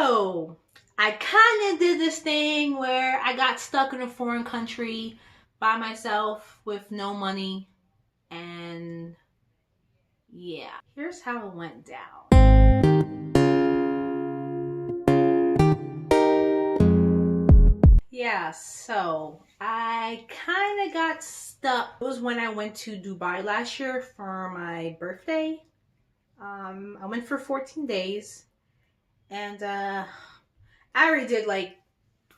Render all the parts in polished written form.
So I kind of did this thing where I got stuck in a foreign country by myself with no money, and yeah, here's how it went down. Yeah, so I kind of got stuck. It was when I went to Dubai last year for my birthday. I went for 14 days, and I already did like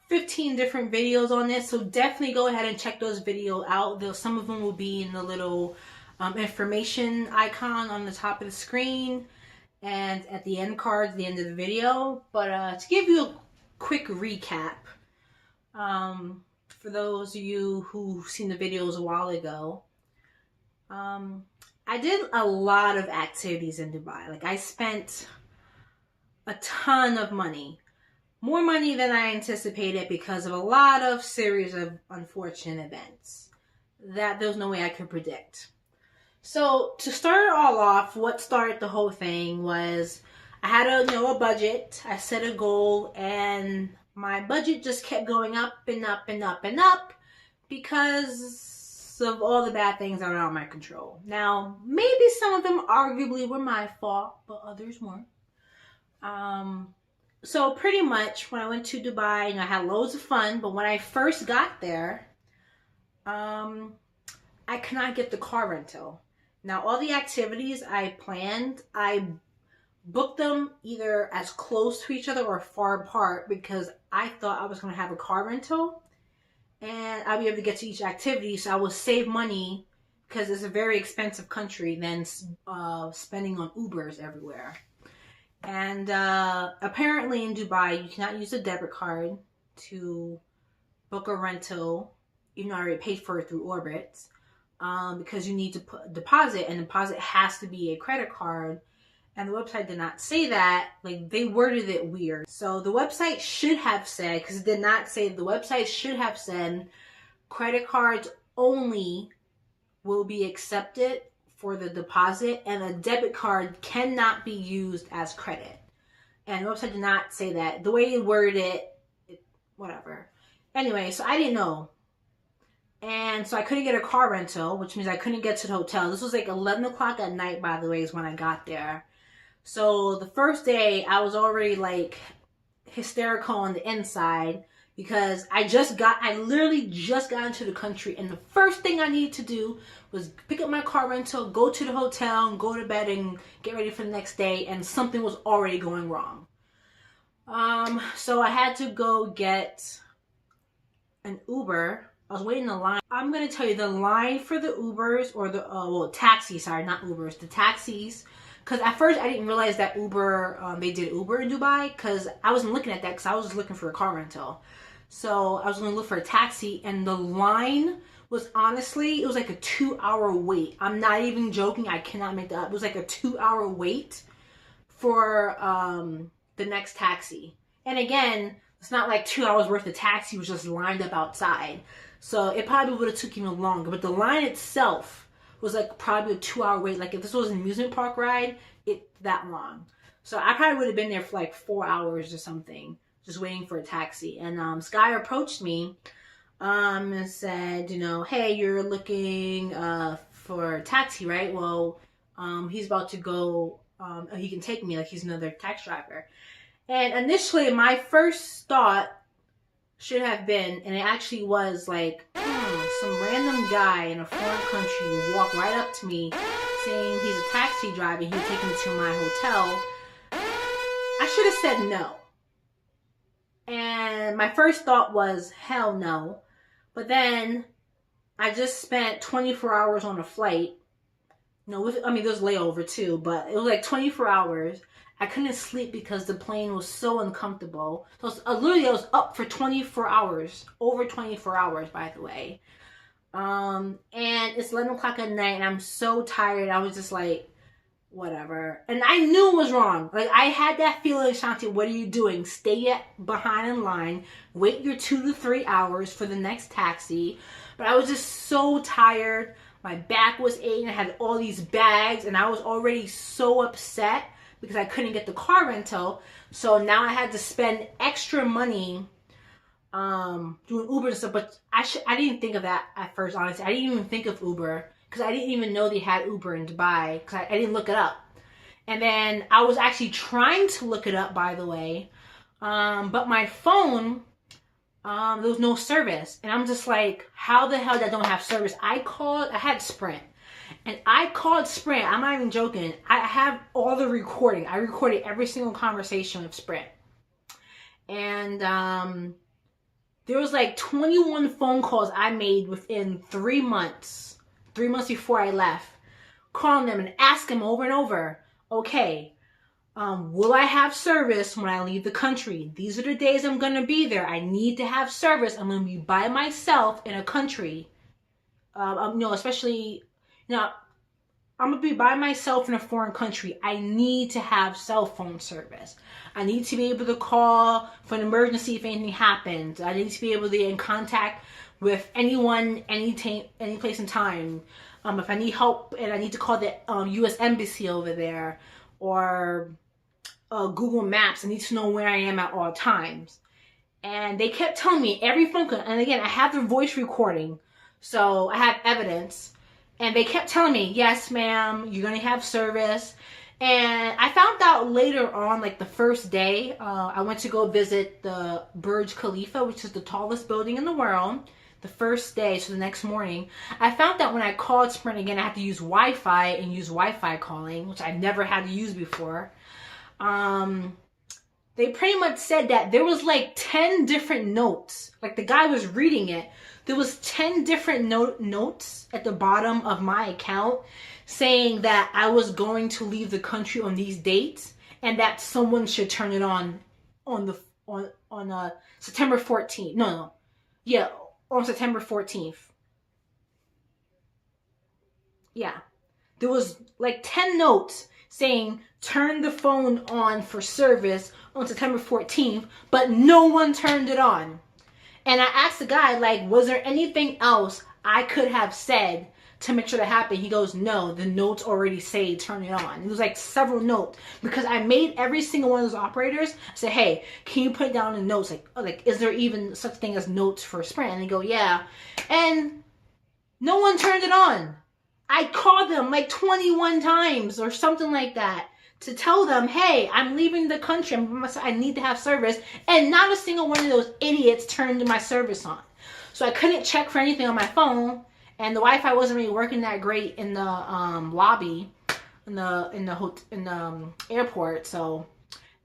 15 different videos on this, so definitely go ahead and check those videos out. Some of them will be in the little information icon on the top of the screen and at the end cards at the end of the video. But to give you a quick recap, for those of you who've seen the videos a while ago, I did a lot of activities in Dubai. Like, I spent a ton of money. More money than I anticipated because of a lot of series of unfortunate events that there was no way I could predict. So to start it all off, what started the whole thing was I had a budget. I set a goal, and my budget just kept going up and up and up and up because of all the bad things that are out of my control. Now, maybe some of them arguably were my fault, but others weren't. So pretty much when I went to Dubai, I had loads of fun, but when I first got there, I could not get the car rental. Now, all the activities I planned, I booked them either as close to each other or far apart because I thought I was going to have a car rental and I'd be able to get to each activity, so I would save money because it's a very expensive country than spending on Ubers everywhere. And apparently in Dubai, you cannot use a debit card to book a rental, even though I already paid for it through Orbitz, because you need to put a deposit, and the deposit has to be a credit card. And the website did not say that. Like, they worded it weird. So the website should have said, because it did not say, the website should have said credit cards only will be accepted for the deposit, and a debit card cannot be used as credit. And the website did not say that. The way it worded it, whatever. Anyway, so I didn't know. And so I couldn't get a car rental, which means I couldn't get to the hotel. This was like 11 o'clock at night, by the way, is when I got there. So the first day, I was already like hysterical on the inside because I literally just got into the country, and the first thing I needed to do was pick up my car rental, go to the hotel, and go to bed and get ready for the next day, and something was already going wrong. So I had to go get an Uber. I was waiting in the line. I'm going to tell you the line for the Ubers, or the, taxis, sorry, not Ubers, the taxis. Because at first I didn't realize that Uber, they did Uber in Dubai, because I wasn't looking at that because I was just looking for a car rental. So I was going to look for a taxi, and the line was honestly, it was like a 2-hour wait. I'm not even joking. I cannot make that up. It was like a 2-hour wait for the next taxi. And again, it's not like 2 hours worth of taxi was just lined up outside. So it probably would have took even longer. But the line itself was like probably a 2-hour wait. Like if this was an amusement park ride, that long. So I probably would have been there for like 4 hours or something, just waiting for a taxi. And Sky approached me and said, hey, you're looking for a taxi, right? Well, he's about to go, he can take me, like he's another taxi driver. And initially my first thought should have been, and it actually was like, some random guy in a foreign country walked right up to me saying he's a taxi driver, he would take me to my hotel. I should have said no. And my first thought was, hell no. But then I just spent 24 hours on a flight. There was layover too, but it was like 24 hours. I couldn't sleep because the plane was so uncomfortable. So literally I was up for 24 hours. Over 24 hours, by the way. And it's 11 o'clock at night, and I'm so tired. I was just like, whatever. And I knew it was wrong. Like, I had that feeling, Shanti, what are you doing? Stay behind in line. Wait your 2 to 3 hours for the next taxi. But I was just so tired. My back was aching. I had all these bags, and I was already so upset because I couldn't get the car rental. So now I had to spend extra money doing Uber and stuff. But I didn't think of that at first, honestly. I didn't even think of Uber because I didn't even know they had Uber in Dubai because I didn't look it up. And then I was actually trying to look it up, by the way, but my phone, there was no service. And I'm just like, how the hell did I don't have service? I had Sprint. And I called Sprint. I'm not even joking. I have all the recording. I recorded every single conversation with Sprint. And there was like 21 phone calls I made within 3 months. 3 months before I left. Calling them and asking them over and over. Okay, will I have service when I leave the country? These are the days I'm going to be there. I need to have service. I'm going to be by myself in a country. Especially, I'm going to be by myself in a foreign country. I need to have cell phone service. I need to be able to call for an emergency if anything happens. I need to be able to get in contact with anyone, any place and time. If I need help and I need to call the U.S. Embassy over there or Google Maps, I need to know where I am at all times. And they kept telling me every phone call, and again, I have the voice recording, so I have evidence. And they kept telling me, yes, ma'am, you're going to have service. And I found out later on, like the first day, I went to go visit the Burj Khalifa, which is the tallest building in the world. The first day, so the next morning, I found out when I called Sprint again, I had to use Wi-Fi and use Wi-Fi calling, which I never had to use before. They pretty much said that there was like 10 different notes. Like the guy was reading it. There was 10 different notes at the bottom of my account saying that I was going to leave the country on these dates and that someone should turn it on September 14th. No. Yeah. On September 14th. Yeah. There was like 10 notes saying turn the phone on for service on September 14th, but no one turned it on. And I asked the guy, like, was there anything else I could have said to make sure that happened? He goes, no, the notes already say turn it on. It was like several notes because I made every single one of those operators say, hey, can you put down the notes? Like, is there even such thing as notes for Sprint? And they go, yeah. And no one turned it on. I called them like 21 times or something like that to tell them, hey, I'm leaving the country. I need to have service. And not a single one of those idiots turned my service on. So I couldn't check for anything on my phone. And the Wi-Fi wasn't really working that great in the lobby, in the airport. So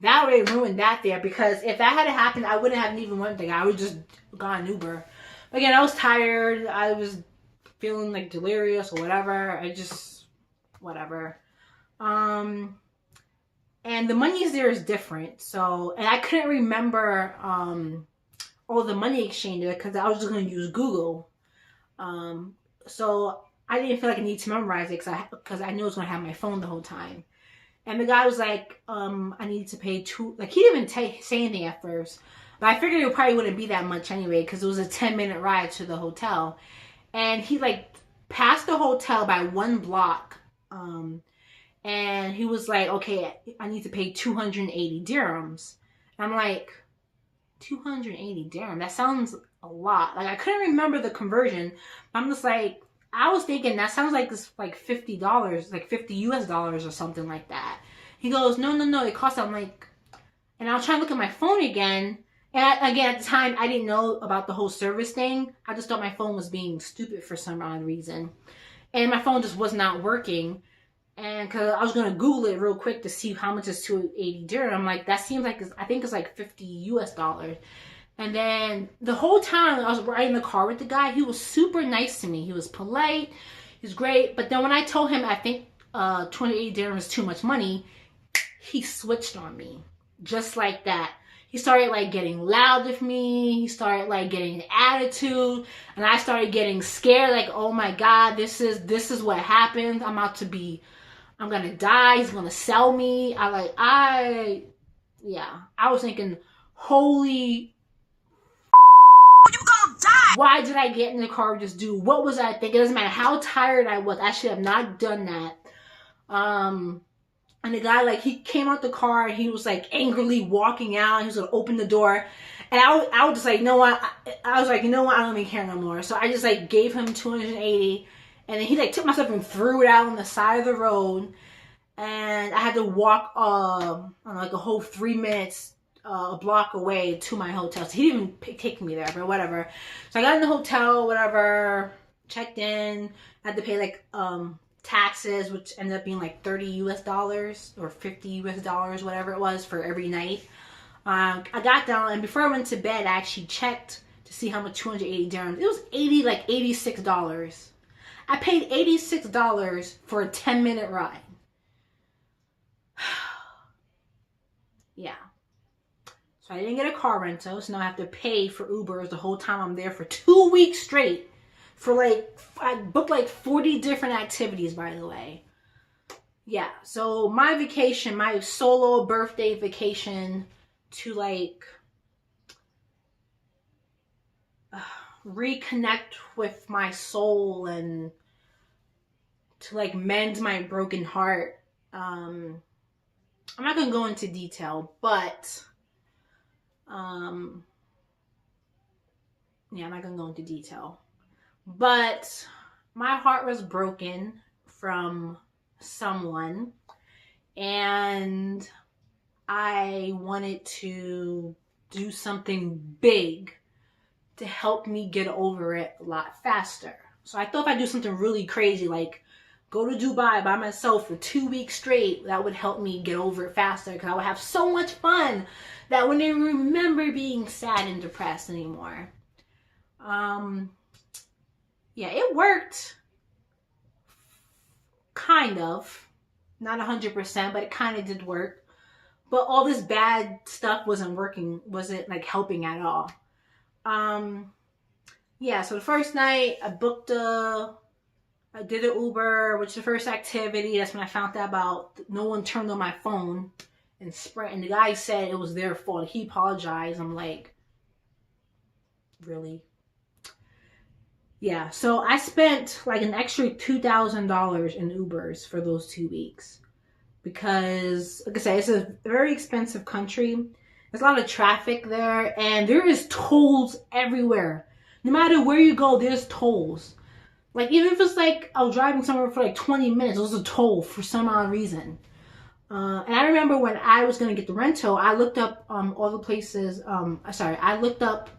that really ruined that there. Because if that had happened, I wouldn't have even went there. I would just gone Uber. Again, I was tired. I was feeling like delirious or whatever. Whatever. And the monies there is different. So, and I couldn't remember all the money exchanges because I was just going to use Google. So I didn't feel like I needed to memorize it because I knew I was going to have my phone the whole time. And the guy was like, I need to pay like he didn't even say anything at first. But I figured it probably wouldn't be that much anyway because it was a 10-minute ride to the hotel. And he like passed the hotel by 1 block. And he was like, okay, I need to pay 280 dirhams. And I'm like, 280 dirhams? That sounds a lot. Like I couldn't remember the conversion. I'm just like, I was thinking that sounds like it's like $50, like 50 US dollars or something like that. He goes, no, it costs. I'm like, and I was trying to look at my phone again. And again, at the time, I didn't know about the whole service thing. I just thought my phone was being stupid for some odd reason. And my phone just was not working. And because I was going to Google it real quick to see how much is 280 dirham. I'm like, that seems like, I think it's like 50 US dollars. And then the whole time I was riding the car with the guy, he was super nice to me. He was polite. He was great. But then when I told him I think 280 dirham is too much money, he switched on me. Just like that. He started like getting loud with me. He started like getting an attitude. And I started getting scared. Like, oh my God, this is what happened. I'm going to die. He's going to sell me. I was thinking, holy, you gonna die. Why did I get in the car with this dude? What was I thinking? It doesn't matter how tired I was. I should have not done that. And the guy, like, he came out the car and he was like angrily walking out. He was gonna open the door. And I was just like, you know what? I was like, you know what? I don't even care no more. So I just like gave him 280. And then he like took my stuff and threw it out on the side of the road. And I had to walk like a whole 3 minutes a block away to my hotel. So he didn't even take me there, but whatever. So I got in the hotel, whatever, checked in, had to pay like taxes, which ended up being like $30 US or $50 US, whatever it was for every night. I got down, and before I went to bed, I actually checked to see how much 280 dirhams. It was like $86. I paid $86 for a 10-minute ride. Yeah. So I didn't get a car rental, so now I have to pay for Ubers the whole time I'm there for 2 weeks straight. For like, I booked like 40 different activities, by the way. Yeah, so my vacation, my solo birthday vacation to like reconnect with my soul and to like mend my broken heart. I'm not gonna go into detail, but yeah, I'm not gonna go into detail. But my heart was broken from someone, and I wanted to do something big to help me get over it a lot faster. So I thought if I do something really crazy, like go to Dubai by myself for 2 weeks straight, that would help me get over it faster, because I would have so much fun that I wouldn't even remember being sad and depressed anymore. Yeah, it worked. Kind of. Not 100%, but it kind of did work. But all this bad stuff wasn't like helping at all. Yeah, so the first night I did an Uber, which is the first activity. That's when I found out about no one turned on my phone and Sprint. And the guy said it was their fault. He apologized. I'm like, really? Yeah, so I spent like an extra $2,000 in Ubers for those 2 weeks. Because, like I said, it's a very expensive country. There's a lot of traffic there, and there is tolls everywhere. No matter where you go, there's tolls. Like, even if it's like I was driving somewhere for like 20 minutes, it was a toll for some odd reason. And I remember when I was going to get the rental, I looked up all the places, I looked up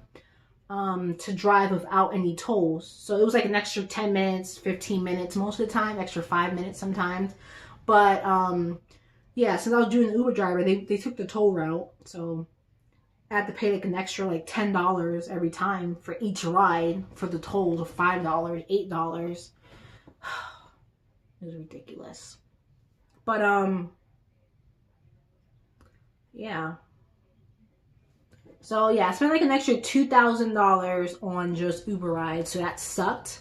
to drive without any tolls. So it was like an extra 10 minutes, 15 minutes most of the time, extra 5 minutes sometimes. But yeah, since I was doing the Uber driver, they took the toll route. So I had to pay like an extra like $10 every time for each ride for the tolls of $5, $8. It was ridiculous. But yeah. So yeah, I spent like an extra $2,000 on just Uber rides, so that sucked.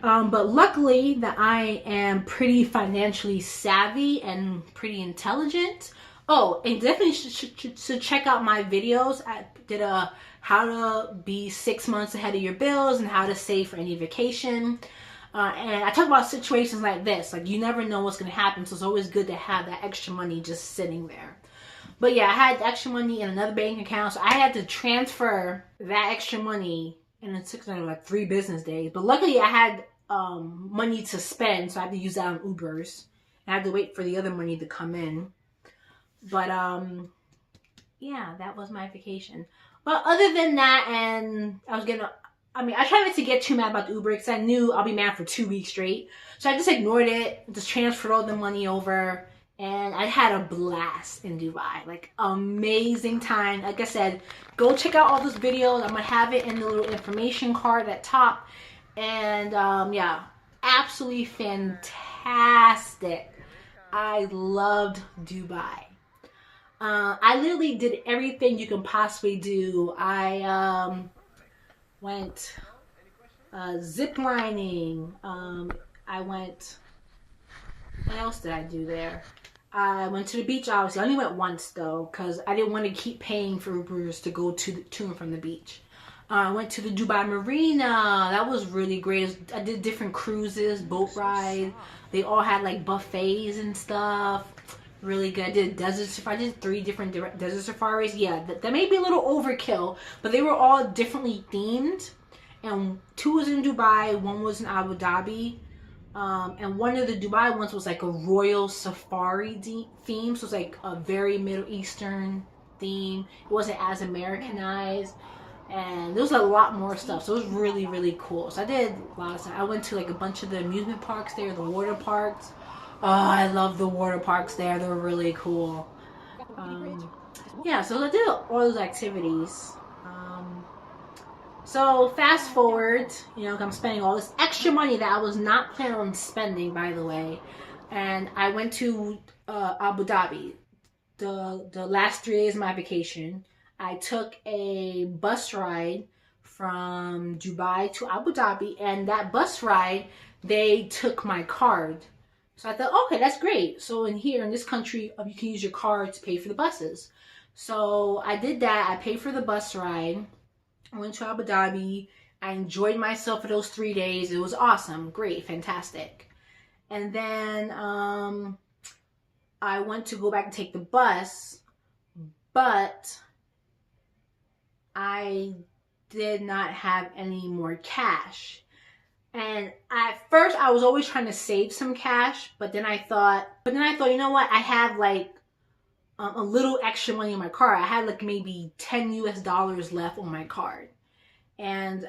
But luckily that I am pretty financially savvy and pretty intelligent. Oh, and definitely should check out my videos. I did a how to be 6 months ahead of your bills and how to save for any vacation. And I talk about situations like this. Like, you never know what's going to happen, so it's always good to have that extra money just sitting there. But yeah, I had extra money in another bank account, so I had to transfer that extra money, and it took like 3 business days. But luckily I had money to spend, so I had to use that on Ubers. I had to wait for the other money to come in. But yeah, that was my vacation. But other than that, and I tried not to get too mad about the Uber, because I knew I'll be mad for 2 weeks straight. So I just ignored it, just transferred all the money over. And I had a blast in Dubai. Like, amazing time. Like I said, go check out all those videos. I'm going to have it in the little information card at top. And, yeah, absolutely fantastic. I loved Dubai. I literally did everything you can possibly do. I went zip lining. I went... What else did I do there? I went to the beach, obviously. I only went once, though, because I didn't want to keep paying for Ubers to go to and from the beach. I went to the Dubai Marina. That was really great. I did different cruises, boat ride. They all had, like, buffets and stuff. really good. I did desert safari. I did 3 different desert safaris. Yeah, that may be a little overkill, but they were all differently themed. And 2 was in Dubai, 1 was in Abu Dhabi. And one of the Dubai ones was like a royal safari theme. So it was like a very Middle Eastern theme. It wasn't as Americanized. And there was a lot more stuff. So it was really, really cool. So I did a lot of stuff. I went to like a bunch of the amusement parks there, the water parks. Oh, I love the water parks there. They're really cool. Yeah, so I did all those activities. So fast forward, you know, I'm spending all this extra money that I was not planning on spending, by the way. And I went to Abu Dhabi the last 3 days of my vacation. I took a bus ride from Dubai to Abu Dhabi, and that bus ride, they took my card. So I thought, okay, that's great. So in this country, you can use your card to pay for the buses. So I did that. I paid for the bus ride. I went to Abu Dhabi. I enjoyed myself for those 3 days. It was awesome, great, fantastic. And then I went to go back and take the bus, but I did not have any more cash. And at first I was always trying to save some cash, but then I thought, you know what? I have like a little extra money in my card. I had like maybe $10 US left on my card. And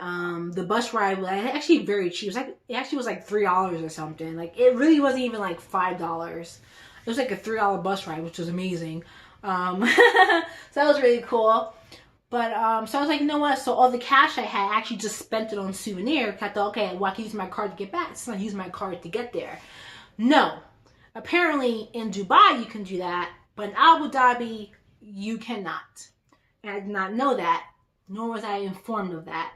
the bus ride was actually very cheap. It actually was like $3 or something. Like it really wasn't even like $5. It was like a $3 bus ride, which was amazing. So that was really cool. But so I was like, you know what? So all the cash I had, I actually just spent it on souvenir. I thought, okay, well, I can use my card to get back. So I use my card to get there. No, apparently in Dubai you can do that, but in Abu Dhabi you cannot. And I did not know that, nor was I informed of that.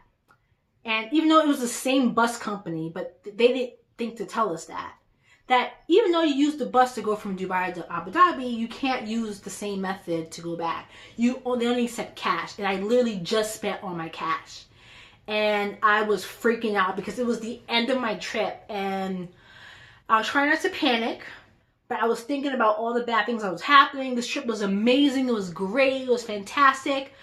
And even though it was the same bus company, but they didn't think to tell us that even though you use the bus to go from Dubai to Abu Dhabi, you can't use the same method to go back. They only accept cash, and I literally just spent all my cash. And I was freaking out because it was the end of my trip, and I was trying not to panic, but I was thinking about all the bad things that was happening. This trip was amazing, it was great, it was fantastic.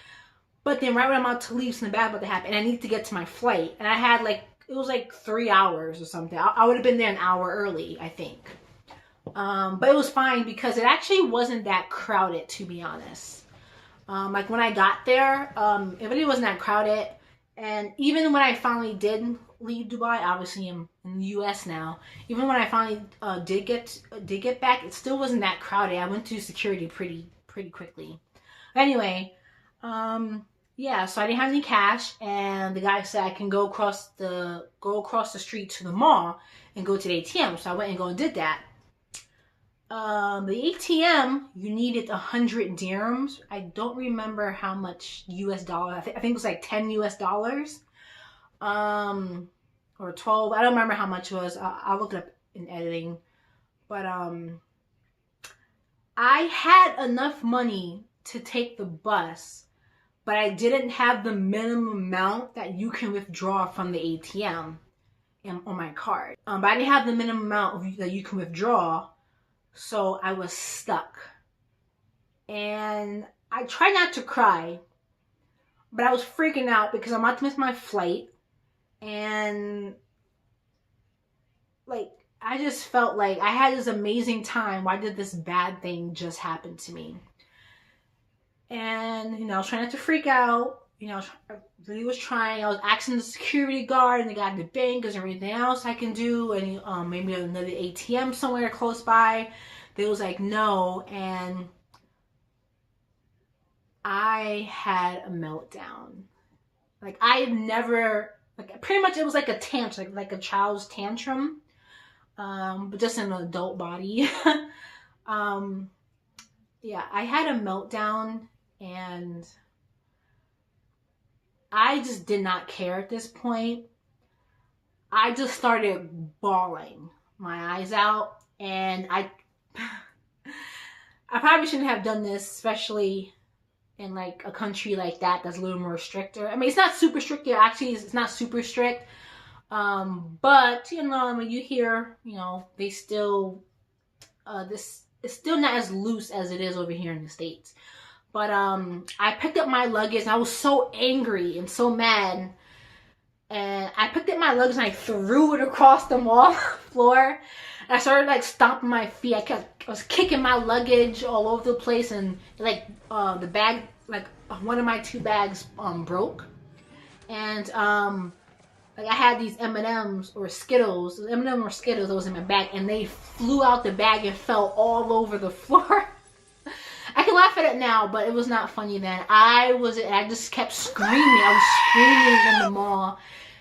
But then right when I'm about to leave, something bad about to happen, and I need to get to my flight. And I had like, it was like 3 hours or something. I would have been there an hour early, I think. But it was fine because it actually wasn't that crowded, to be honest. Like when I got there, it really wasn't that crowded. And even when I finally did leave Dubai, obviously I'm in the US now. Even when I finally did get back, it still wasn't that crowded. I went through security pretty quickly. Anyway, yeah, so I didn't have any cash, and the guy said I can go across the street to the mall and go to the ATM. So I went and go and did that. The ATM, you needed 100 dirhams. I don't remember how much US dollar. I think it was like $10 US. Or 12. I don't remember how much it was. I'll look it up in editing. But I had enough money to take the bus, but I didn't have the minimum amount that you can withdraw from the ATM on my card. But I didn't have the minimum amount that you can withdraw, so I was stuck. And I tried not to cry, but I was freaking out because I'm about to miss my flight. And like, I just felt like I had this amazing time. Why did this bad thing just happen to me? And, you know, I was trying not to freak out. You know, I really was trying. I was asking the security guard and the guy at the bank, is there anything else I can do? And maybe another ATM somewhere close by. They was like, no. And I had a meltdown. Like, I had never, like, pretty much it was like a tantrum, like a child's tantrum. But just in an adult body. Yeah, I had a meltdown. And I just did not care at this point. I just started bawling my eyes out. And I probably shouldn't have done this, especially in like a country like that that's a little more stricter. I mean, it's not super strict. Actually, it's not super strict. But, you know, when you hear, you know, they still, it's it's still not as loose as it is over here in the States. But I picked up my luggage and I was so angry and so mad. And I picked up my luggage and I threw it across the mall floor. And I started like stomping my feet. I was kicking my luggage all over the place, and like the bag, like one of my 2 bags broke. And like I had these M&Ms or Skittles, M&M or Skittles that was in my bag, and they flew out the bag and fell all over the floor. I can laugh at it now, but it was not funny then. I just kept screaming. I was screaming in the mall.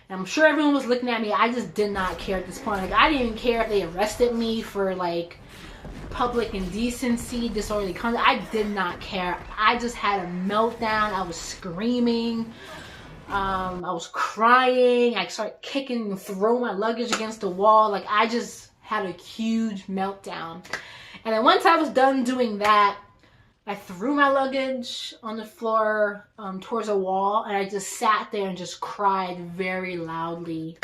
And I'm sure everyone was looking at me. I just did not care at this point. Like, I didn't even care if they arrested me for like public indecency, disorderly conduct. I did not care. I just had a meltdown. I was screaming. I was crying. I started kicking and throwing my luggage against the wall. Like, I just had a huge meltdown. And then once I was done doing that, I threw my luggage on the floor towards a wall, and I just sat there and just cried very loudly.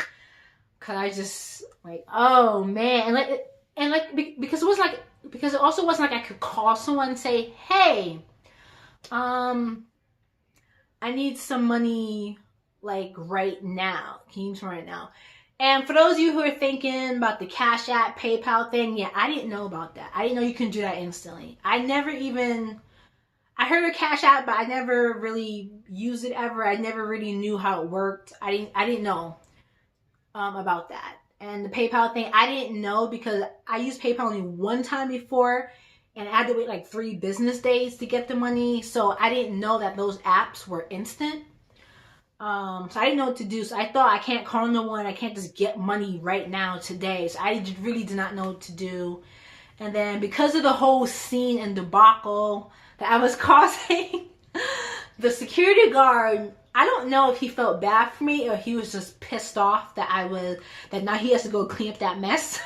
Cause I just like, oh man, because it also wasn't like I could call someone and say, hey, I need some money like right now. Can you use me right now? And for those of you who are thinking about the Cash App, PayPal thing, yeah, I didn't know about that. I didn't know you can do that instantly. I heard of Cash App, but I never really used it ever. I never really knew how it worked. I didn't know about that. And the PayPal thing, I didn't know because I used PayPal only one time before, and I had to wait like 3 business days to get the money. So I didn't know that those apps were instant. So I didn't know what to do. So I thought, I can't call no one. I can't just get money right now today. So I really did not know what to do. And then because of the whole scene and debacle that I was causing, the security guard, I don't know if he felt bad for me or he was just pissed off that now he has to go clean up that mess.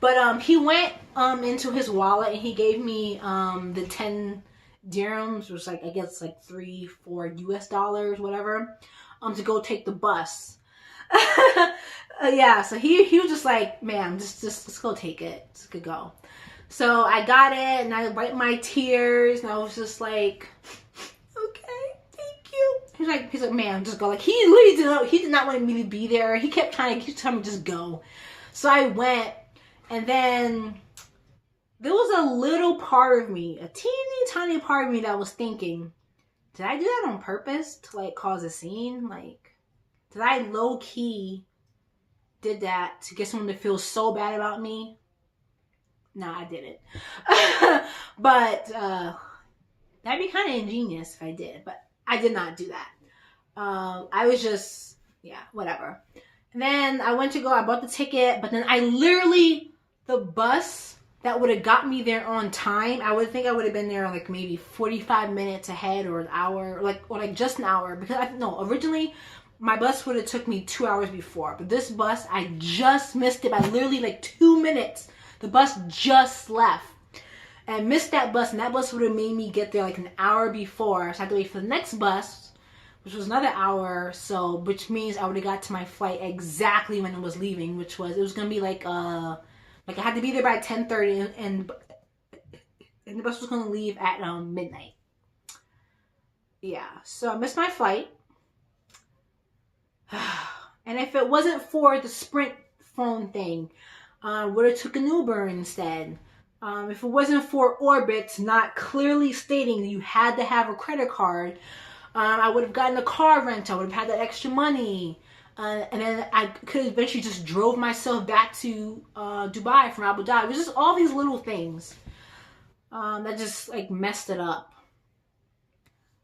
But he went into his wallet and he gave me the 10 dirhams, which was like, I guess like $3-4 US, whatever, to go take the bus. Yeah, so he was just like, man, just go take it. Just could go. So I got it and I wiped my tears and I was just like, okay, thank you. He's like, man, just go. Like, he did not want me to be there. He kept telling me just go. So I went, and then there was a little part of me, a teeny tiny part of me that was thinking, did I do that on purpose to like cause a scene? Like, did I low key did that to get someone to feel so bad about me? No, I didn't. But that'd be kind of ingenious if I did, but I did not do that. I was just, yeah, whatever. And then I bought the ticket, but then the bus that would have got me there on time, I would have been there like maybe 45 minutes ahead or an hour, or just an hour, because originally my bus would have took me 2 hours before, but this bus, I just missed it by literally like 2 minutes. The bus just left. And I missed that bus, and that bus would have made me get there like an hour before. So I had to wait for the next bus, which was another hour or so, which means I would have got to my flight exactly when it was leaving, it was going to be like I had to be there by 10:30, and the bus was going to leave at midnight. Yeah, so I missed my flight. And if it wasn't for the Sprint phone thing, would have took an Uber instead. If it wasn't for Orbitz not clearly stating that you had to have a credit card, I would have gotten a car rental. I would have had that extra money. And then I could have eventually just drove myself back to Dubai from Abu Dhabi. It was just all these little things that just like messed it up.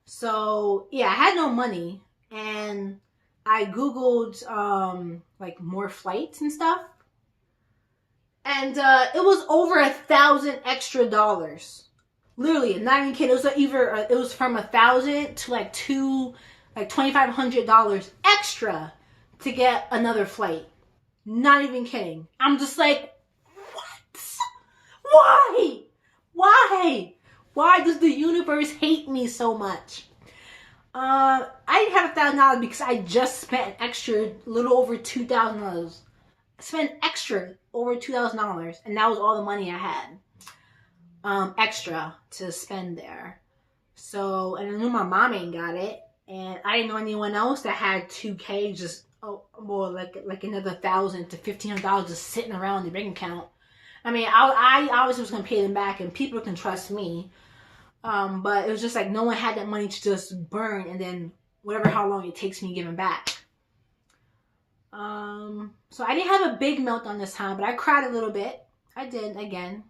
So yeah, I had no money, and I Googled like more flights and stuff. And it was over $1,000 extra. Literally, not even kidding. It was it was from $1,000 to like $2,500 extra to get another flight. Not even kidding. I'm just like, what? Why does the universe hate me so much? I didn't have $1,000 because I just spent extra, little over $2,000. I spent extra over $2,000, and that was all the money I had. extra to spend there. So, and I knew my mom ain't got it, and I didn't know anyone else that had 2K, just more like another $1,000 to $1,500 just sitting around the bank account. I mean, I obviously was gonna pay them back, and people can trust me. But it was just like no one had that money to just burn, and then whatever how long it takes me giving back. So I didn't have a big meltdown this time, but I cried a little bit. I did again.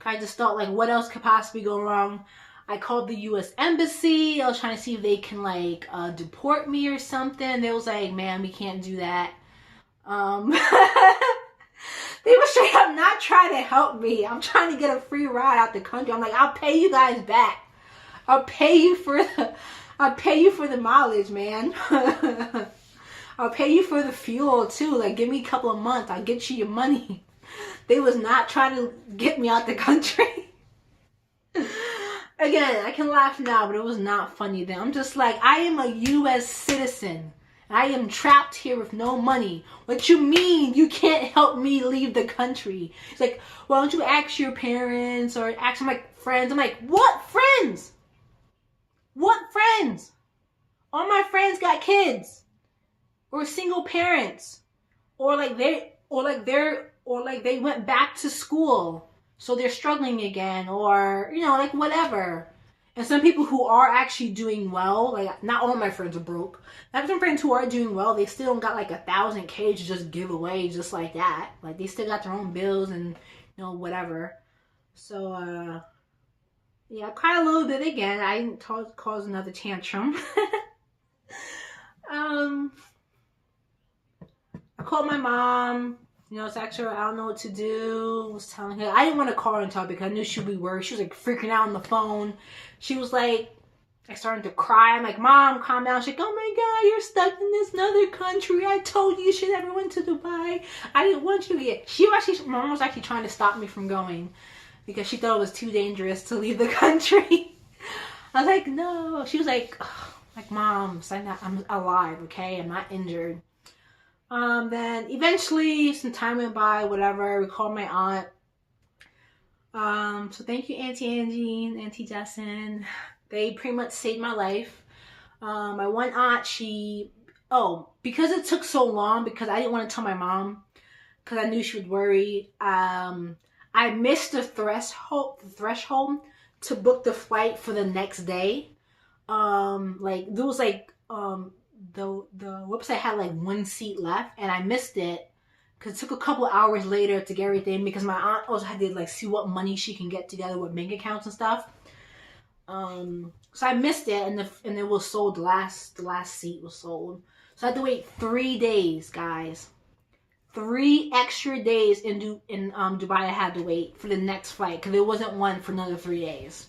I just thought, like, what else could possibly go wrong? I called the U.S. Embassy. I was trying to see if they can, like, deport me or something. They was like, man, we can't do that. They were straight up not trying to help me. I'm trying to get a free ride out the country. I'm like, I'll pay you guys back. I'll pay you for the mileage, man. I'll pay you for the fuel too. Like, give me a couple of months. I'll get you your money. They was not trying to get me out the country. Again, I can laugh now, but it was not funny then. I'm just like, I am a U.S. citizen. I am trapped here with no money. What you mean you can't help me leave the country? It's like, why don't you ask your parents or ask my friends? I'm like, what friends? What friends? All my friends got kids or single parents, or they went back to school, so they're struggling again, or, you know, like, whatever. And some people who are actually doing well, like, not all my friends are broke. I have some friends who are doing well. They still don't got like 1,000K to just give away just like that. Like, they still got their own bills and, you know, whatever. So, yeah, I cried a little bit again. I didn't cause another tantrum. I called my mom. You know, text her, I don't know what to do. I was telling her, I didn't want to call her and talk because I knew she'd be worried. She was like freaking out on the phone. She was like, I started to cry. I'm like, Mom, calm down. She's like, oh my God, you're stuck in this other country. I told you should never went to Dubai. I didn't want you to. My mom was actually trying to stop me from going because she thought it was too dangerous to leave the country. I was like, no. She was like, Mom, I'm alive, okay? I'm not injured. Then eventually some time went by, whatever. We called my aunt. So thank you, Auntie Angie and Auntie Jessin. They pretty much saved my life. My one aunt, because it took so long, because I didn't want to tell my mom, because I knew she would worry. I missed the threshold to book the flight for the next day. There was the website had like one seat left, and I missed it because it took a couple hours later to get everything, because my aunt also had to like see what money she can get together with bank accounts and stuff. So I missed it, and it was sold. The last seat was sold, so I had to wait 3 days, guys. 3 extra days in Dubai. I had to wait for the next flight because there wasn't one for another 3 days.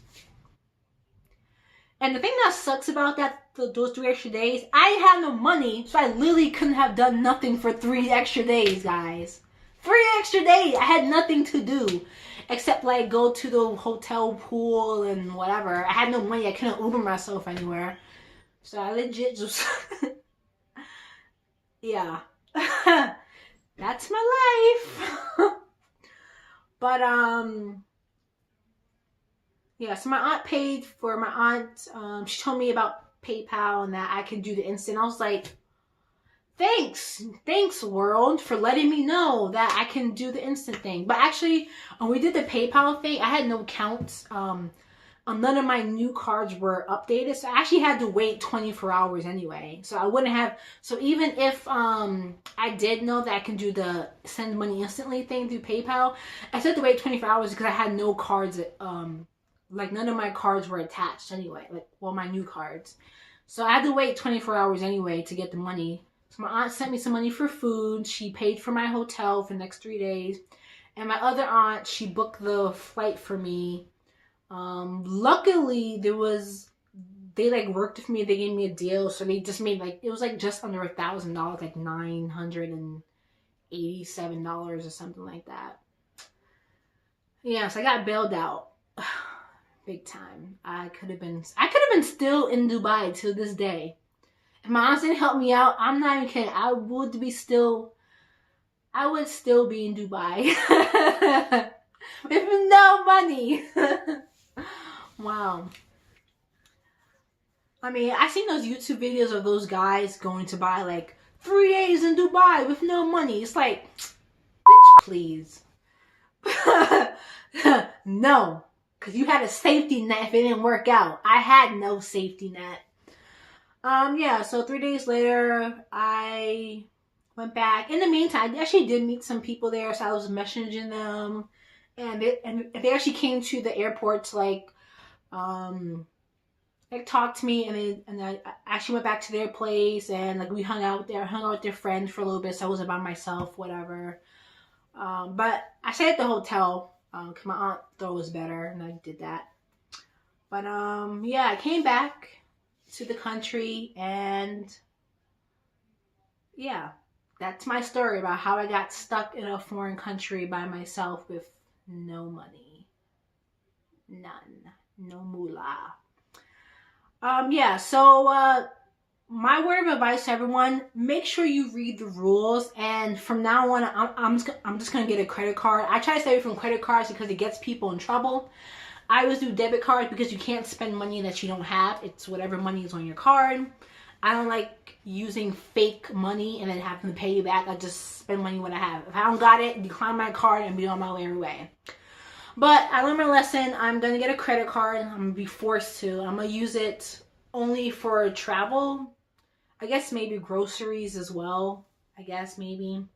And the thing that sucks about those 3 extra days, I had no money, so I literally couldn't have done nothing for 3 extra days, guys. 3 extra days! I had nothing to do except like go to the hotel pool and whatever. I had no money. I couldn't Uber myself anywhere. So I legit just... yeah. That's my life. But, yeah, so my aunt paid for my aunt. She told me about PayPal and that I could do the instant. I was like, thanks world for letting me know that I can do the instant thing. But actually, when we did the PayPal thing, I had no accounts. None of my new cards were updated, so I actually had to wait 24 hours anyway. So I wouldn't have. So even if I did know that I can do the send money instantly thing through PayPal, I still had to wait 24 hours because I had no cards. Like, none of my cards were attached anyway. Like, well, my new cards. So I had to wait 24 hours anyway to get the money. So my aunt sent me some money for food. She paid for my hotel for the next 3 days. And my other aunt, she booked the flight for me. Luckily, they like worked with me. They gave me a deal. So they just made like, it was like just under $1,000, like $987 or something like that. Yeah, so I got bailed out. Big time. I could have been still in Dubai to this day. If my aunt didn't help me out, I'm not even kidding. I would still be in Dubai. with no money. Wow. I mean, I've seen those YouTube videos of those guys going to buy like 3 days in Dubai with no money. It's like, bitch, please. No, because you had a safety net if it didn't work out. I had no safety net. Yeah, so 3 days later, I went back. In the meantime, I actually did meet some people there, so I was messaging them. And they actually came to the airport to like talk to me, and I actually went back to their place, and like we hung out with their friends for a little bit, so I wasn't by myself, whatever. But I stayed at the hotel, because my aunt thought it was better, and I did that. But yeah, I came back to the country, and yeah, that's my story about how I got stuck in a foreign country by myself with no money. None. No moolah. Yeah, so my word of advice to everyone, make sure you read the rules, and from now on, I'm just gonna get a credit card. I try to stay away from credit cards because it gets people in trouble. I always do debit cards because you can't spend money that you don't have. It's whatever money is on your card. I don't like using fake money and then having to pay you back. I just spend money what I have. If I don't got it, decline my card and be on my merry way. But I learned my lesson. I'm going to get a credit card. I'm going to be forced to. I'm going to use it only for travel. I guess maybe groceries as well. I guess maybe.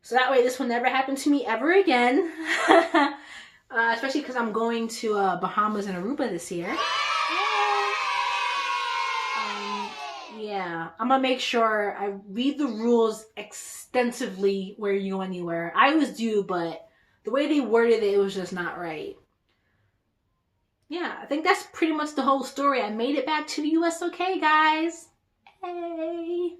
So that way this will never happen to me ever again. Especially because I'm going to Bahamas and Aruba this year. Yeah, I'm going to make sure I read the rules extensively where you go anywhere. I always do, but the way they worded it, it was just not right. Yeah, I think that's pretty much the whole story. I made it back to the US, okay, guys? Hey!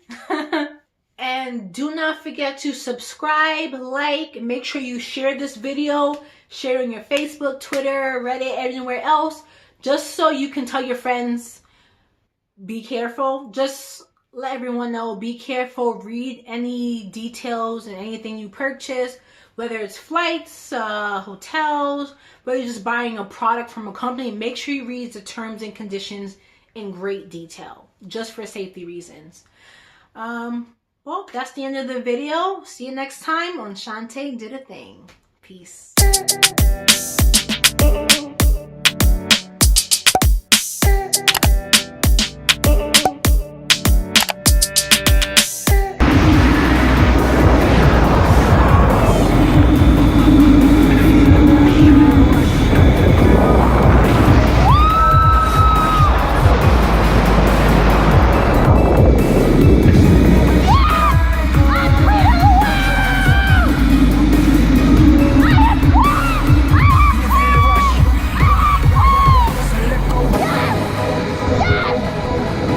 And do not forget to subscribe, like, make sure you share this video. Share it on your Facebook, Twitter, Reddit, everywhere else. Just so you can tell your friends, be careful. Just let everyone know, be careful. Read any details and anything you purchase. Whether it's flights, hotels, whether you're just buying a product from a company, make sure you read the terms and conditions in great detail, just for safety reasons. Well, that's the end of the video. See you next time on Shantae Did a Thing. Peace.